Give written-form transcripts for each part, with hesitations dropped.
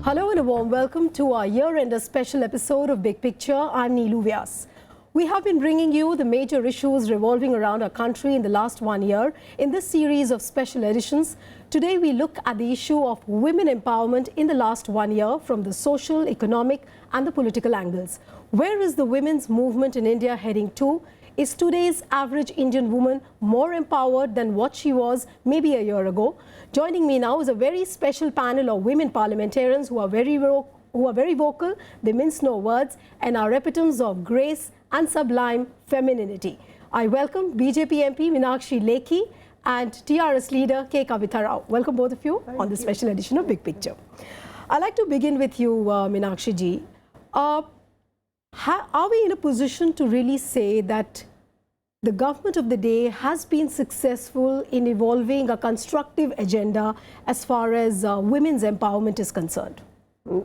Hello and a warm welcome to our year-ender special episode of Big Picture. I'm Neelu, Vyas. We have been bringing you the major issues revolving around our country in the last 1 year in this series of special editions. Today we look at the issue of women empowerment in the last 1 year from the social, economic and the political angles. Where is the women's movement in India heading to? Is today's average Indian woman more empowered than what she was maybe a year ago? Joining me now is a very special panel of women parliamentarians who are very vocal, they mince no words and are epitomes of grace and sublime femininity. I welcome BJP MP Meenakshi Lekhi and TRS leader K. Kavitha. Welcome both of you on this special edition of Big Picture. I'd like to begin with you, Meenakshi ji. Are we in a position to really say that the government of the day has been successful in evolving a constructive agenda as far as women's empowerment is concerned?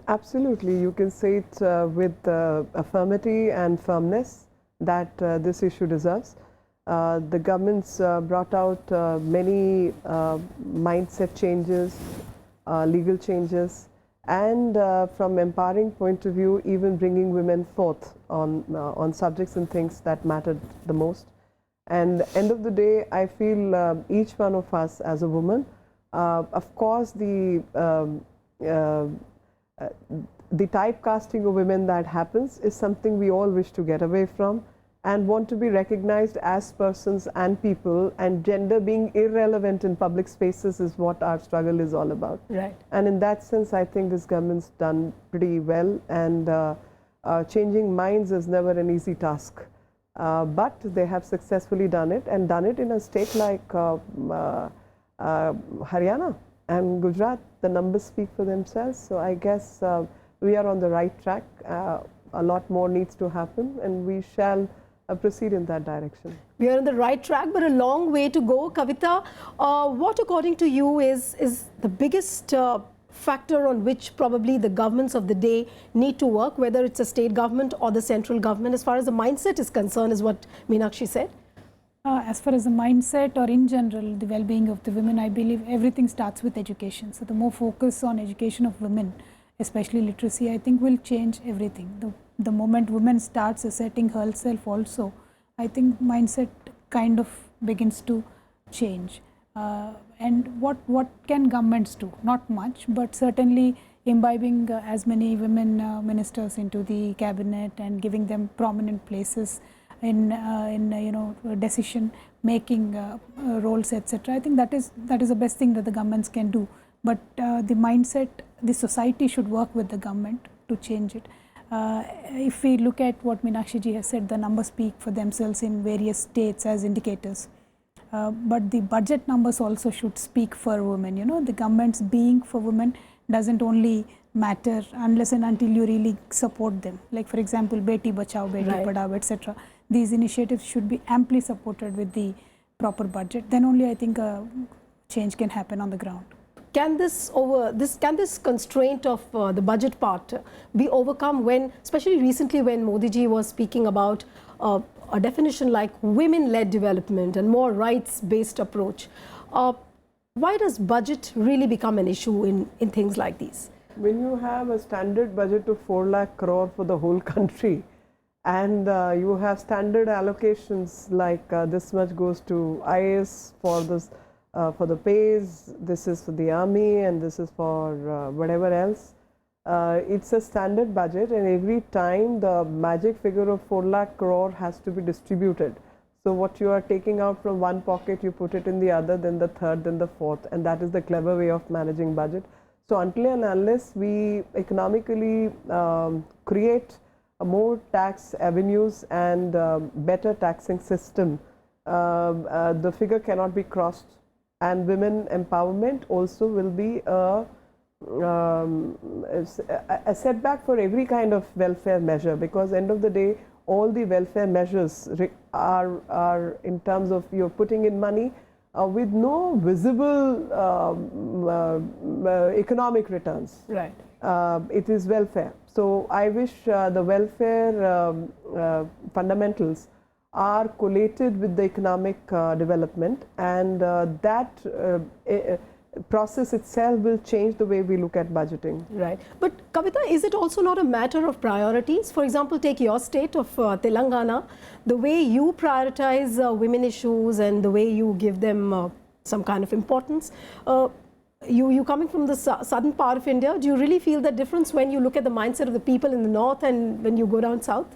Absolutely. You can say it with affirmity and firmness that this issue deserves. The government's brought out many mindset changes, legal changes, and from empowering point of view, even bringing women forth on subjects and things that mattered the most. And end of the day, I feel each one of us as a woman, of course, the typecasting of women that happens is something we all wish to get away from and want to be recognized as persons and people, and gender being irrelevant in public spaces is what our struggle is all about. Right. And in that sense, I think this government's done pretty well, and changing minds is never an easy task. But they have successfully done it, and done it in a state like Haryana and Gujarat. The numbers speak for themselves. So I guess we are on the right track. A lot more needs to happen, and we shall proceed in that direction. We are on the right track, but a long way to go. Kavitha, what according to you is the biggest factor on which probably the governments of the day need to work, whether it's a state government or the central government, as far as the mindset is concerned, is what Meenakshi said? As far as the mindset or in general the well-being of the women, I believe everything starts with education. So the more focus on education of women, especially literacy, I think will change everything. The moment women starts asserting herself also, I think mindset kind of begins to change. And what can governments do? Not much, but certainly imbibing as many women ministers into the cabinet and giving them prominent places in decision making roles, etc. I think that is the best thing that the governments can do. But the mindset, the society should work with the government to change it. If we look at what Meenakshi ji has said, the numbers speak for themselves in various states as indicators. But the budget numbers also should speak for women. You know, the government's being for women doesn't only matter unless and until you really support them. Like for example, Beti Bachao, Beti Padhao, etc. These initiatives should be amply supported with the proper budget. Then only I think change can happen on the ground. Can this constraint of the budget part be overcome when, especially recently when Modi ji was speaking about a definition like women-led development and more rights-based approach? Why does budget really become an issue in things like these? When you have a standard budget of 4 lakh crore for the whole country, and you have standard allocations like this much goes to IAS for this, for the pays, this is for the army, and this is for whatever else. It's a standard budget, and every time the magic figure of 4 lakh crore has to be distributed. So what you are taking out from one pocket, you put it in the other, then the third, then the fourth, and that is the clever way of managing budget. So until and unless we economically create more tax avenues and better taxing system, the figure cannot be crossed, and women empowerment also will be a setback for every kind of welfare measure, because end of the day all the welfare measures are in terms of you're putting in money with no visible economic returns. Right. It is welfare. So I wish the welfare fundamentals are collated with the economic development, and that process itself will change the way we look at budgeting. Right. But Kavitha, is it also not a matter of priorities? For example, take your state of Telangana, the way you prioritize women issues and the way you give them some kind of importance. You coming from the southern part of India, do you really feel the difference when you look at the mindset of the people in the north and when you go down south?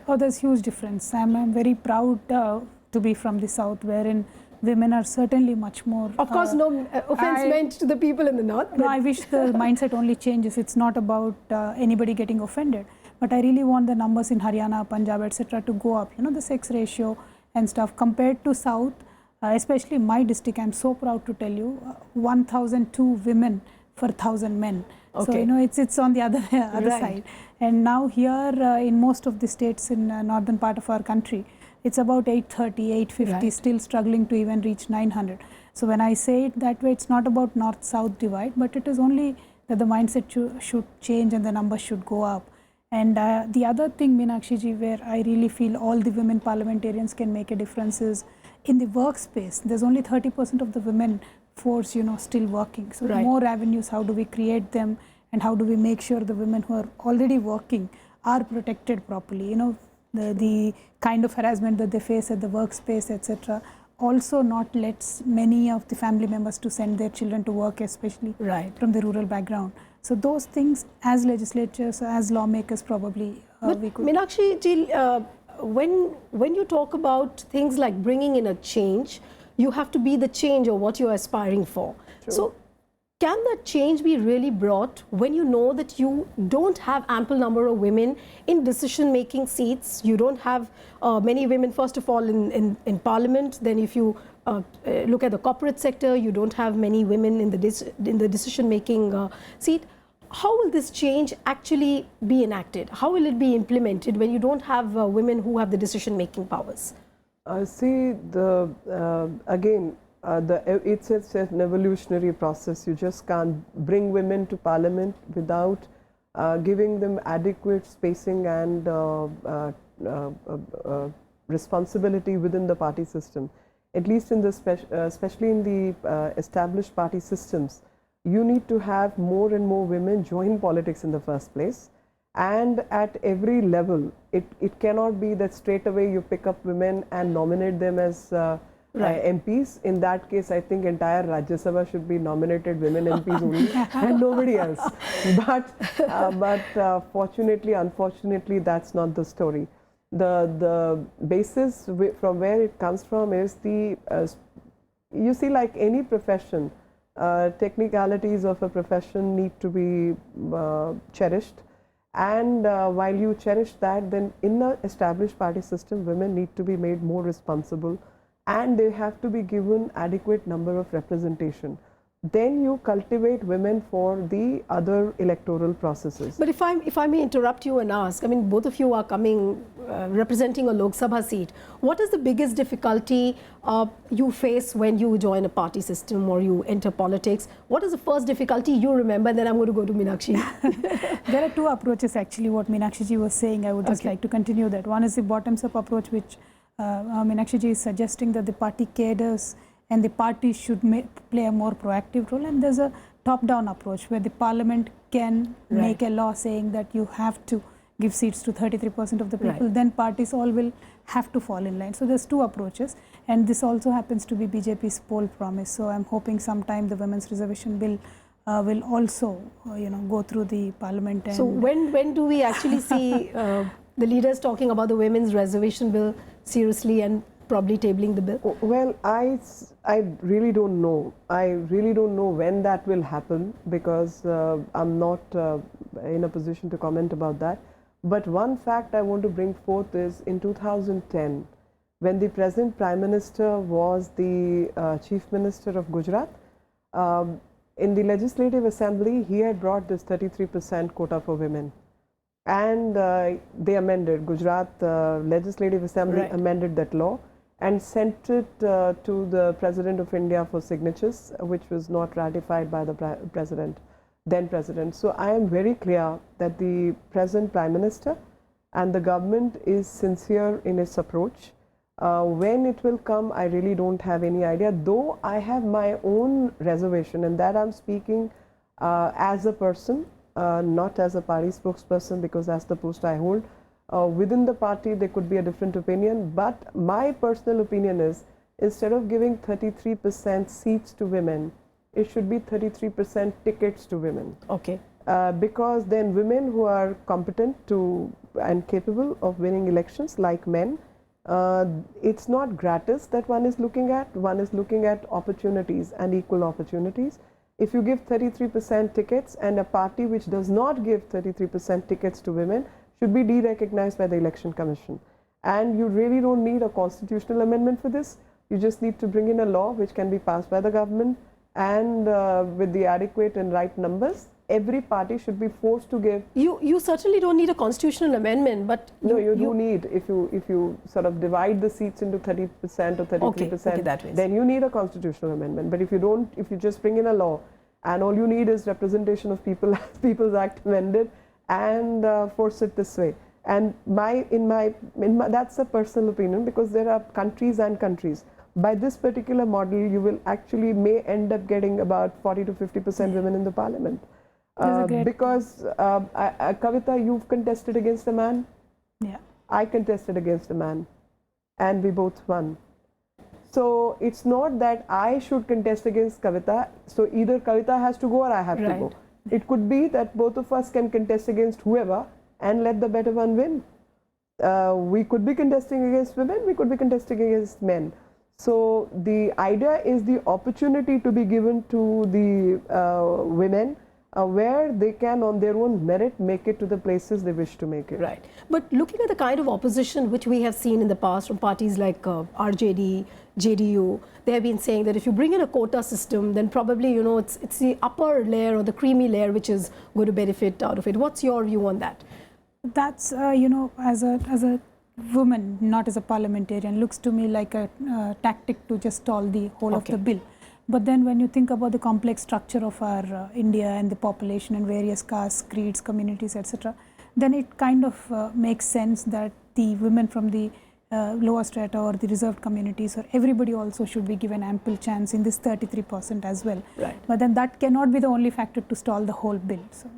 Oh, there's huge difference. I'm very proud to be from the south, wherein women are certainly much more. Of course, no offense meant to the people in the north. No, I wish the mindset only changes. It's not about anybody getting offended, but I really want the numbers in Haryana, Punjab, etc. to go up. You know, the sex ratio and stuff compared to south, especially my district. I'm so proud to tell you, 1,002 women for 1,000 men. Okay. So you know, it's on the other Right. side. And now here in most of the states in northern part of our country, it's about 830, 850, Right. still struggling to even reach 900. So when I say it that way, it's not about north-south divide, but it is only that the mindset should change and the numbers should go up. And the other thing, Meenakshi ji, where I really feel all the women parliamentarians can make a difference is in the workspace. There's only 30% of the women force, you know, still working. So Right. more avenues, how do we create them, and how do we make sure the women who are already working are protected properly? You know, the kind of harassment that they face at the workspace, etc. Also not lets many of the family members to send their children to work, especially Right. from the rural background. So those things as legislatures, as lawmakers probably But we could. Meenakshi ji, when you talk about things like bringing in a change, you have to be the change or what you're aspiring for. True. So can that change be really brought when you know that you don't have ample number of women in decision-making seats? You don't have many women, first of all, in parliament. Then if you look at the corporate sector, you don't have many women in the decision-making seat. How will this change actually be enacted? How will it be implemented when you don't have women who have the decision-making powers? See, it's an evolutionary process. You just can't bring women to parliament without giving them adequate spacing and responsibility within the party system. At least in the especially in the established party systems, you need to have more and more women join politics in the first place. And at every level, it cannot be that straight away you pick up women and nominate them as Right. MPs. In that case, I think entire Rajya Sabha should be nominated women MPs only and nobody else. But fortunately, unfortunately, that's not the story. The basis from where it comes from is the, you see, like any profession, technicalities of a profession need to be cherished. And while you cherish that, then in the established party system, women need to be made more responsible and they have to be given adequate number of representation. Then you cultivate women for the other electoral processes. But if I may interrupt you and ask, I mean, both of you are coming, representing a Lok Sabha seat. What is the biggest difficulty you face when you join a party system or you enter politics? What is the first difficulty you remember? And then I'm going to go to Meenakshi. There are two approaches actually, what Meenakshi ji was saying. I would just like to continue that. One is the bottoms-up approach, which Meenakshi ji is suggesting that the party cadres and the party should play a more proactive role, and there's a top-down approach where the parliament can make a law saying that you have to give seats to 33% of the people, then parties all will have to fall in line. So there's two approaches, and this also happens to be BJP's poll promise. So I'm hoping sometime the Women's Reservation Bill will also go through the parliament. And so when do we actually see the leaders talking about the Women's Reservation Bill seriously and probably tabling the bill? Well, I really don't know. I really don't know when that will happen because I'm not in a position to comment about that. But one fact I want to bring forth is in 2010, when the present Prime Minister was the Chief Minister of Gujarat, in the Legislative Assembly, he had brought this 33% quota for women. And they amended, Gujarat Legislative Assembly amended that law and sent it to the President of India for signatures, which was not ratified by the then President. So I am very clear that the present Prime Minister and the government is sincere in its approach. When it will come, I really don't have any idea, though I have my own reservation, and that I'm speaking as a person, not as a party spokesperson, because that's the post I hold. Within the party, there could be a different opinion, but my personal opinion is, instead of giving 33% seats to women, it should be 33% tickets to women. Okay. Because then women who are competent to and capable of winning elections, like men, it's not gratis that one is looking at opportunities and equal opportunities. If you give 33% tickets, and a party which does not give 33% tickets to women should be de-recognized by the Election Commission. And you really don't need a constitutional amendment for this. You just need to bring in a law which can be passed by the government, and with the adequate and right numbers, every party should be forced to give. You certainly don't need a constitutional amendment, but you do need, if you sort of divide the seats into 30% or 33%, okay, then you need a constitutional amendment. But if you just bring in a law, and all you need is representation of people, People's Act amended, and force it this way. And that's a personal opinion, because there are countries and countries. By this particular model, you will actually may end up getting about 40 to 50% women in the parliament. Because Kavitha, you've contested against a man. Yeah. I contested against a man, and we both won. So it's not that I should contest against Kavitha. So either Kavitha has to go or I have to go. It could be that both of us can contest against whoever and let the better one win. We could be contesting against women. We could be contesting against men. So the idea is the opportunity to be given to the women, where they can on their own merit make it to the places they wish to make it. Right. But looking at the kind of opposition which we have seen in the past from parties like RJD, JDU, they have been saying that if you bring in a quota system, then probably, you know, it's the upper layer or the creamy layer which is going to benefit out of it. What's your view on that? That's, you know, as a woman, not as a parliamentarian, looks to me like a tactic to just stall the whole of the bill. But then when you think about the complex structure of our India and the population and various castes, creeds, communities, etc., then it kind of makes sense that the women from the lower strata or the reserved communities, or everybody also should be given ample chance in this 33% as well. Right. But then that cannot be the only factor to stall the whole bill. So.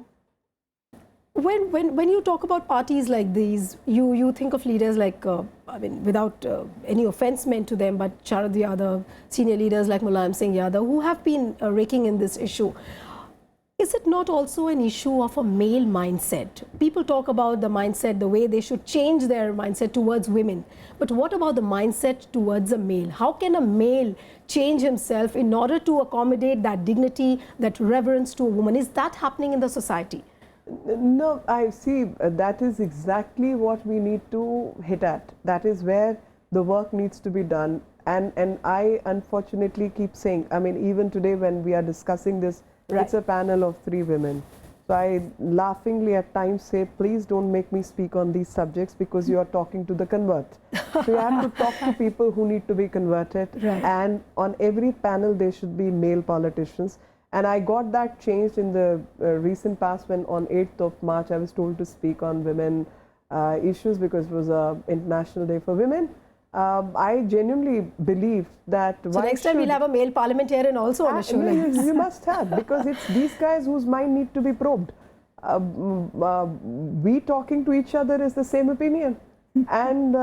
When you talk about parties like these, you think of leaders like, I mean, without any offense meant to them, but Sharad Yadav, senior leaders like Mulayam Singh Yadav, who have been raking in this issue. Is it not also an issue of a male mindset? People talk about the mindset, the way they should change their mindset towards women. But what about the mindset towards a male? How can a male change himself in order to accommodate that dignity, that reverence to a woman? Is that happening in the society? No, I see, that is exactly what we need to hit at. That is where the work needs to be done. And I unfortunately keep saying, I mean, even today when we are discussing this, it's a panel of 3 women. So I laughingly at times say, please don't make me speak on these subjects, because you are talking to the convert. So you have to talk to people who need to be converted. And on every panel there should be male politicians. And I got that changed in the recent past, when on 8th of March I was told to speak on women issues, because it was an International Day for Women. I genuinely believe that... So next time we'll have a male parliamentarian also on the show. You must have, because it's these guys whose mind need to be probed. We talking to each other is the same opinion, and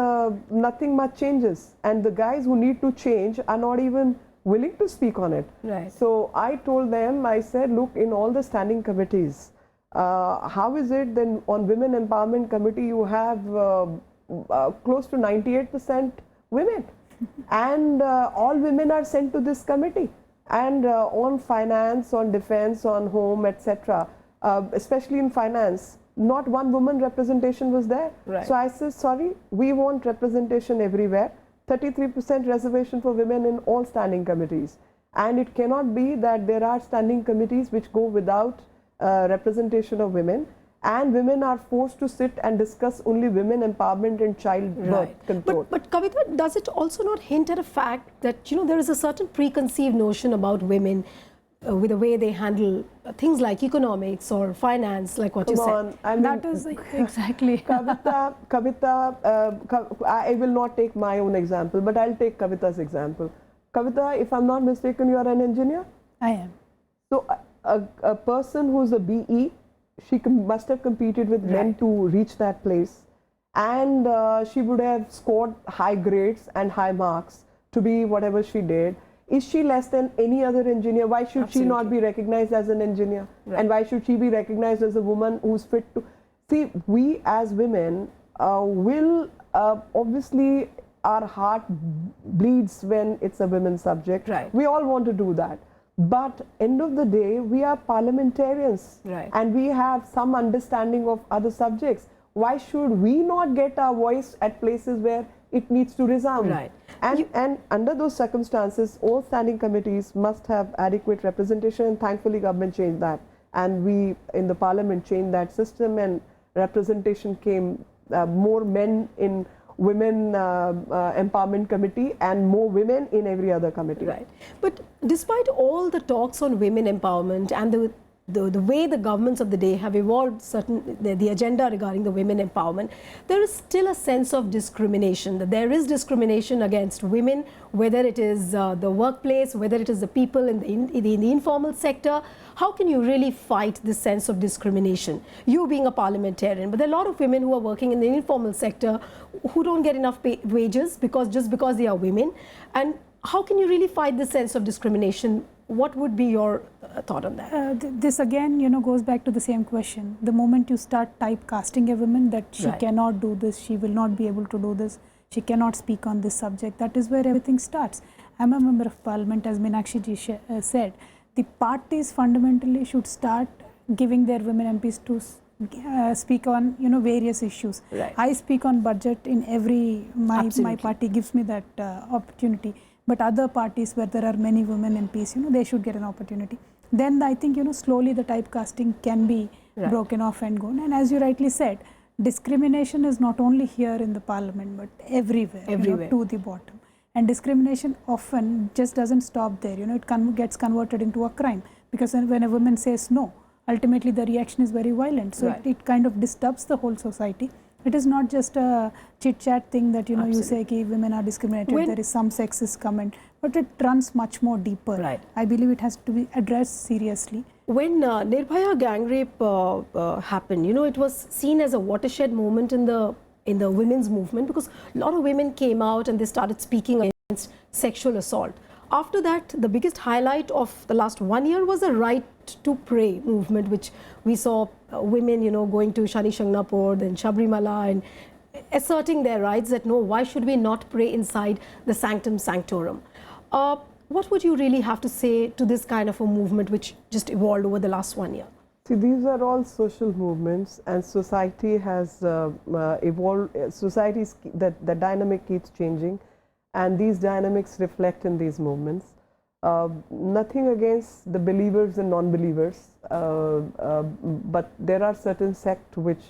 nothing much changes. And the guys who need to change are not even willing to speak on it. So I told them, I said, look, in all the standing committees, how is it then on Women Empowerment Committee you have close to 98% women, and all women are sent to this committee, and on finance, on defense, on home, etc., especially in finance, not one woman representation was there. So I said, sorry, we want representation everywhere. 33% reservation for women in all standing committees, and it cannot be that there are standing committees which go without representation of women, and women are forced to sit and discuss only women empowerment and child birth control. But Kavitha, does it also not hint at a fact that, you know, there is a certain preconceived notion about women? with the way they handle things like economics or finance, like what you Come said. on, I mean, That is exactly. Kavitha, I will not take my own example, but I'll take Kavitha's example. Kavitha, if I'm not mistaken, you are an engineer? I am. So a person who's a BE, she must have competed with men Right. to reach that place, and she would have scored high grades and high marks to be whatever she did. Is she less than any other engineer? Why should she not Absolutely. be recognized as an engineer? Right. And why should she be recognized as a woman who's fit to? See, we as women will obviously our heart bleeds when it's a women's subject. Right. We all want to do that. But end of the day, we are parliamentarians, Right. and we have some understanding of other subjects. Why should we not get our voice at places where it needs to resound? Right. And under those circumstances, all standing committees must have adequate representation, and thankfully government changed that. And we in the parliament changed that system, and representation came, more men in women empowerment committee and more women in every other committee. Right. But despite all the talks on women empowerment and the way the governments of the day have evolved the agenda regarding the women empowerment, there is still a sense of discrimination. That there is discrimination against women, whether it is the workplace, whether it is the people in the informal sector. How can you really fight this sense of discrimination? You being a parliamentarian, but there are a lot of women who are working in the informal sector who don't get enough wages just because they are women. And how can you really fight this sense of discrimination? What would be your thought on that? This again, goes back to the same question. The moment you start typecasting a woman that she Right. cannot do this, she will not be able to do this, she cannot speak on this subject, that is where everything starts. I'm a member of parliament, as Meenakshi ji said. The parties fundamentally should start giving their women MPs to speak on various issues. Right. I speak on budget in my Absolutely. party gives me that opportunity. But other parties where there are many women MPs, they should get an opportunity. Then I think slowly the typecasting can be Right. broken off and gone. And as you rightly said, discrimination is not only here in the parliament but everywhere, Everywhere. to the bottom. And discrimination often just doesn't stop there. It gets converted into a crime, because when a woman says no, ultimately the reaction is very violent. So Right. it kind of disturbs the whole society. It is not just a chit-chat thing that you say ki women are discriminated, there is some sexist comment, but it runs much more deeper. Right. I believe it has to be addressed seriously. When Nirbhaya gang rape happened, it was seen as a watershed moment in the women's movement, because a lot of women came out and they started speaking against sexual assault. After that, the biggest highlight of the last 1 year was the right to pray movement, which we saw women, going to Shani Shangnapur, then Sabrimala, and asserting their rights that no, why should we not pray inside the sanctum sanctorum? What would you really have to say to this kind of a movement which just evolved over the last 1 year? See, these are all social movements, and society has evolved. Society's the dynamic keeps changing, and these dynamics reflect in these movements. Nothing against the believers and non-believers, but there are certain sects which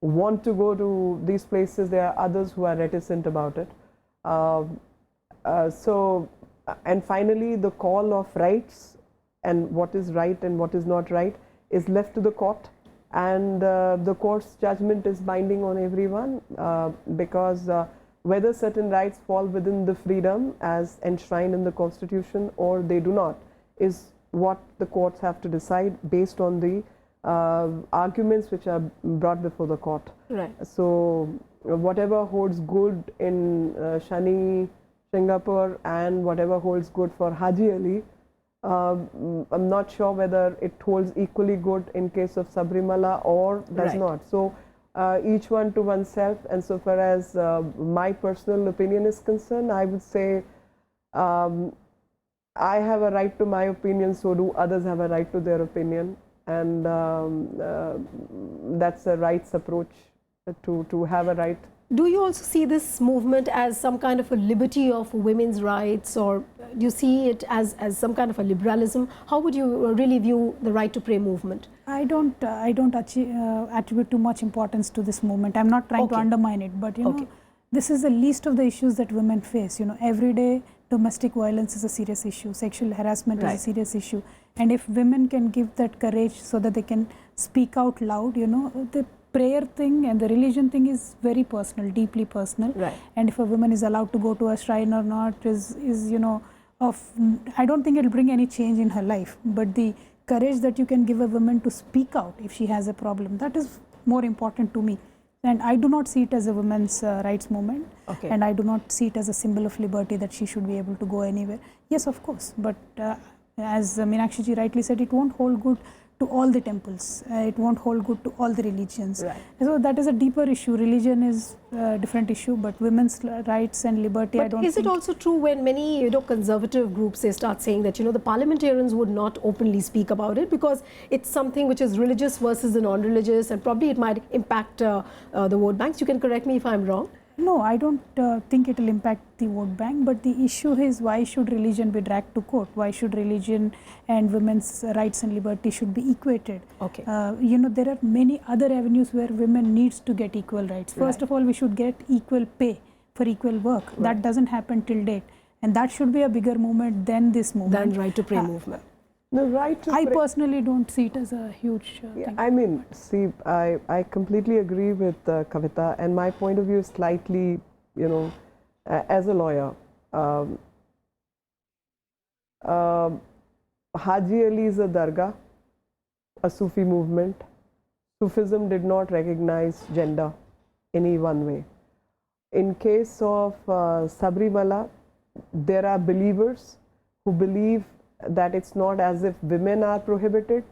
want to go to these places. There are others who are reticent about it. And finally, the call of rights and what is right and what is not right is left to the court, and the court's judgment is binding on everyone, because whether certain rights fall within the freedom as enshrined in the Constitution or they do not is what the courts have to decide based on the arguments which are brought before the court. Right. So whatever holds good in Shani Singapore and whatever holds good for Haji Ali, I'm not sure whether it holds equally good in case of Sabrimala or does Right. not. So each one to oneself, and so far as my personal opinion is concerned, I would say I have a right to my opinion, so do others have a right to their opinion, and that's a rights approach to have a right. Do you also see this movement as some kind of a liberty of women's rights, or do you see it as some kind of a liberalism? How would you really view the right to pray movement? I don't attribute too much importance to this movement. I'm not trying to undermine it, but this is the least of the issues that women face. Every day domestic violence is a serious issue, sexual harassment Right. is a serious issue, and if women can give that courage so that they can speak out loud, you know, the prayer thing and the religion thing is very personal, deeply personal. Right. And if a woman is allowed to go to a shrine or not is you know, I don't think it will bring any change in her life, but the courage that you can give a woman to speak out if she has a problem, that is more important to me. And I do not see it as a women's rights movement, Okay. and I do not see it as a symbol of liberty that she should be able to go anywhere. Yes, of course, but as Meenakshi ji rightly said, it won't hold good to all the temples. It won't hold good to all the religions. Right. So that is a deeper issue. Religion is a different issue, but women's rights and liberty, I But don't is think. it also true when many conservative groups they start saying that the parliamentarians would not openly speak about it because it's something which is religious versus the non-religious, and probably it might impact the vote banks. You can correct me if I'm wrong. No, I don't think it will impact the vote bank, but the issue is why should religion be dragged to court? Why should religion and women's rights and liberty should be equated? Okay. There are many other avenues where women needs to get equal rights. First of all, we should get equal pay for equal work. Right. That doesn't happen till date, and that should be a bigger movement than this movement. Than right to pray movement. The right to I pray- personally don't see it as a huge Yeah, thing. I mean, see, I completely agree with Kavitha, and my point of view is slightly, as a lawyer, Haji Ali's a dargah, a Sufi movement. Sufism did not recognize gender any one way. In case of Sabrimala, there are believers who believe that it's not as if women are prohibited,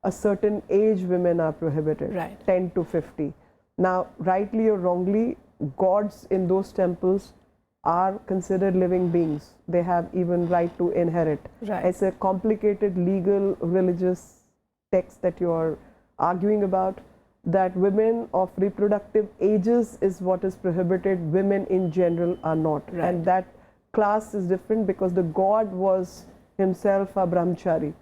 a certain age women are prohibited, Right. 10 to 50. Now, rightly or wrongly, gods in those temples are considered living beings. They have even right to inherit. Right. It's a complicated legal, religious text that you are arguing about, that women of reproductive ages is what is prohibited, women in general are not. Right. And that class is different because the god was himself a brahmachari.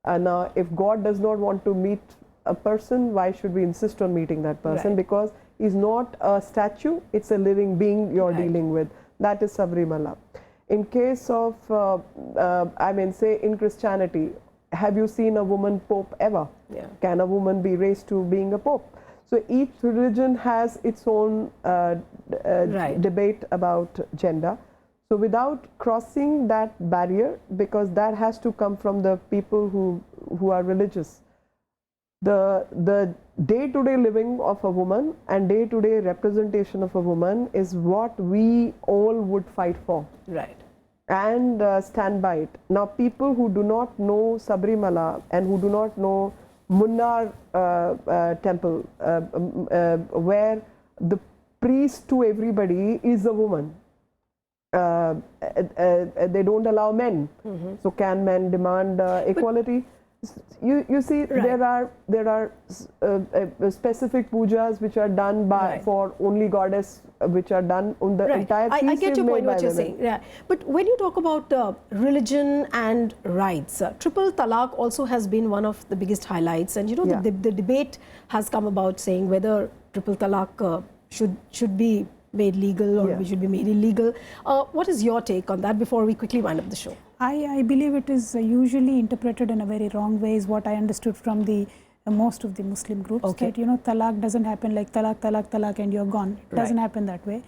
And if God does not want to meet a person, why should we insist on meeting that person? Right. Because he's not a statue, it's a living being you're Right. dealing with. That is Sabrimala. In case of, say in Christianity, have you seen a woman pope ever? Yeah. Can a woman be raised to being a pope? So each religion has its own Right. debate about gender. So without crossing that barrier, because that has to come from the people who are religious, the day-to-day living of a woman and day-to-day representation of a woman is what we all would fight for Right. and stand by it. Now, people who do not know Sabrimala and who do not know Munnar temple, where the priest to everybody is a woman, they don't allow men. So can men demand equality? You see, Right. there are specific pujas which are done by Right. for only goddess, which are done on the Right. entire I feast get is your made point, by what you're women. saying. Yeah. But when you talk about religion and rights, triple talaq also has been one of the biggest highlights. And Yeah. the debate has come about saying whether triple talaq should be made legal or Yeah. we should be made illegal. What is your take on that before we quickly wind up the show? I believe it is usually interpreted in a very wrong way, is what I understood from the most of the Muslim groups. Okay. That talaq doesn't happen like talaq, talaq, talaq, and you're gone. It doesn't Right. happen that way.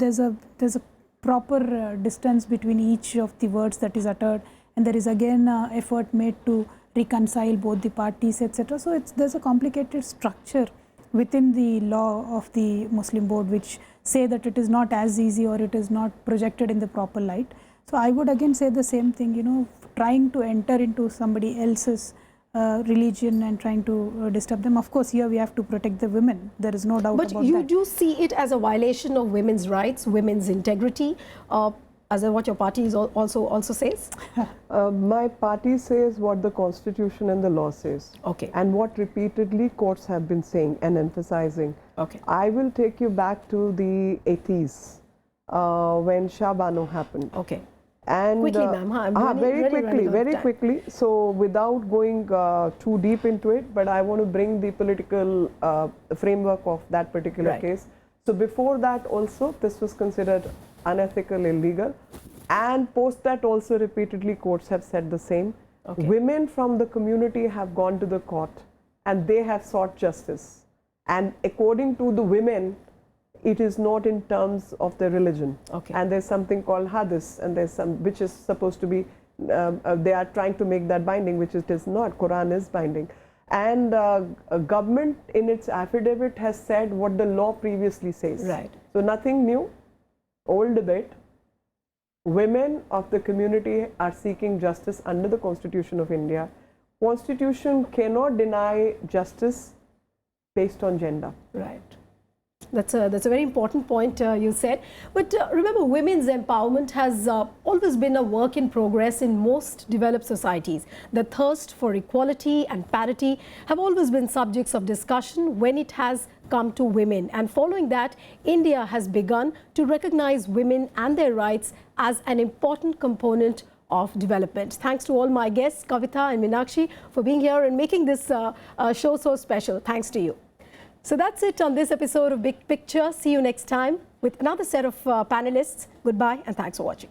There's a proper distance between each of the words that is uttered, and there is again effort made to reconcile both the parties, etc. So there's a complicated structure within the law of the Muslim board which say that it is not as easy or it is not projected in the proper light. So I would again say the same thing, trying to enter into somebody else's religion and trying to disturb them. Of course, here we have to protect the women. There is no doubt But about you that. do see it as a violation of women's rights, women's integrity, as what your party is also says? My party says what the constitution and the law says. Okay. And what repeatedly courts have been saying and emphasizing. Okay. I will take you back to the 80s when Shah Bano happened. Okay. And Quickly, ma'am. I'm very quickly, running out of very time. quickly. So without going too deep into it, but I want to bring the political framework of that particular Right. case. So before that also, this was considered unethical, illegal. And post that also repeatedly courts have said the same. Okay. Women from the community have gone to the court and they have sought justice. And according to the women, it is not in terms of their religion. Okay. And there's something called hadith, and there's some which is supposed to be, they are trying to make that binding, which it is not. Quran is binding. And a government in its affidavit has said what the law previously says. Right. So nothing new, old debate. Women of the community are seeking justice under the Constitution of India. Constitution cannot deny justice based on gender. Right. That's a very important point you said. But remember, women's empowerment has always been a work in progress in most developed societies. The thirst for equality and parity have always been subjects of discussion when it has come to women. And following that, India has begun to recognize women and their rights as an important component of development. Thanks to all my guests, Kavitha and Meenakshi, for being here and making this show so special. Thanks to you. So that's it on this episode of Big Picture. See you next time with another set of panelists. Goodbye and thanks for watching.